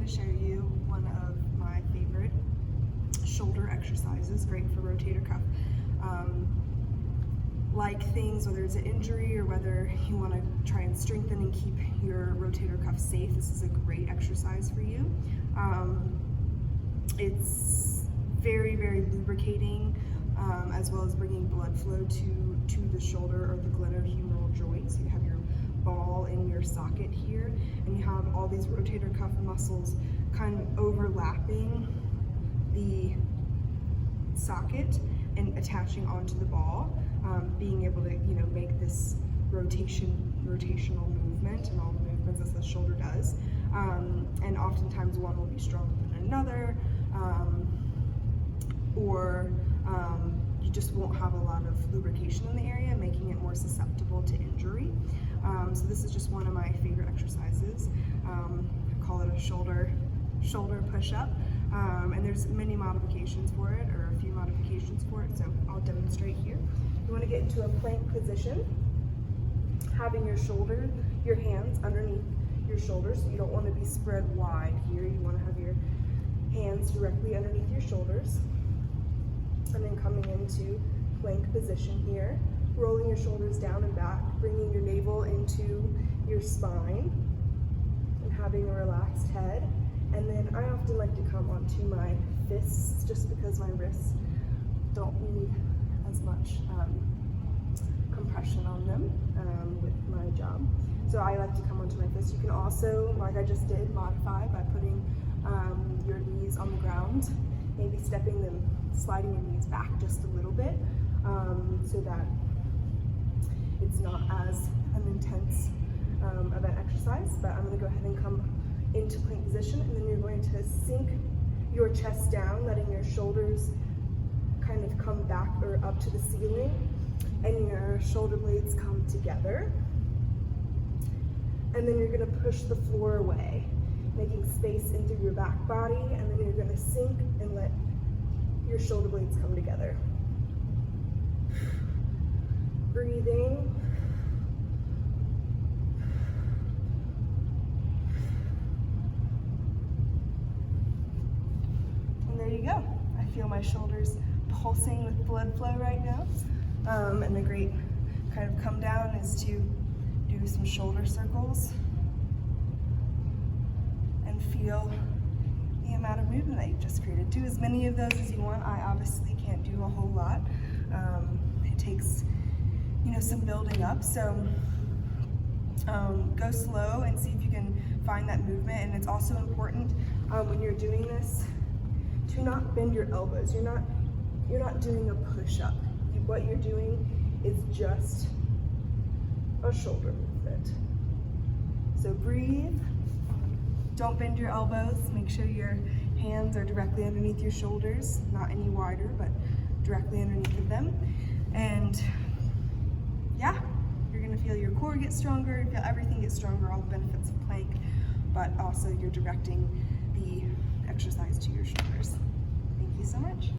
to show you one of my favorite shoulder exercises, great for rotator cuff. Like things, whether it's an injury or whether you want to try and strengthen and keep your rotator cuff safe, this is a great exercise for you. It's very, very lubricating, as well as bringing blood flow to the shoulder or the glenohumeral joint. So you have your ball in your socket here, and you have all these rotator cuff muscles kind of overlapping the socket and attaching onto the ball, being able to make this rotational movement and all the movements as the shoulder does. And oftentimes one will be stronger than another, or you just won't have a lot of lubrication in the area, making it more susceptible to injury. So this is just one of my favorite exercises. I call it a shoulder push-up, and there's many modifications for it, or a few modifications for it, so I'll demonstrate here. You want to get into a plank position, having your hands underneath your shoulders. So you don't want to be spread wide here. You want to have your hands directly underneath your shoulders, and then coming into plank position here, rolling your shoulders down and back, bringing your navel into your spine, and having a relaxed head. And then I often like to come onto my fists just because my wrists don't need as much compression on them with my job. So I like to come onto my fists. You can also, like I just did, modify by putting your knees on the ground, maybe sliding your knees back just a little bit, so that it's not as an intense of an exercise. But I'm going to go ahead and come into plank position, and then you're going to sink your chest down, letting your shoulders kind of come back or up to the ceiling, and your shoulder blades come together. And then you're going to push the floor away, making space in through your back body, and then you're going to sink and let your shoulder blades come together. Breathing. And there you go. I feel my shoulders pulsing with blood flow right now. And a great kind of come down is to do some shoulder circles and feel the amount of movement that you've just created. Do as many of those as you want. I obviously can't do a whole lot. It takes some building up, so go slow and see if you can find that movement. And it's also important when you're doing this to not bend your elbows. You're not doing a push-up. What you're doing is just a shoulder movement. So breathe, don't bend your elbows, make sure your hands are directly underneath your shoulders, not any wider, but directly underneath of them. And yeah, you're gonna feel your core get stronger, feel everything get stronger, all the benefits of plank, but also you're directing the exercise to your shoulders. Thank you so much.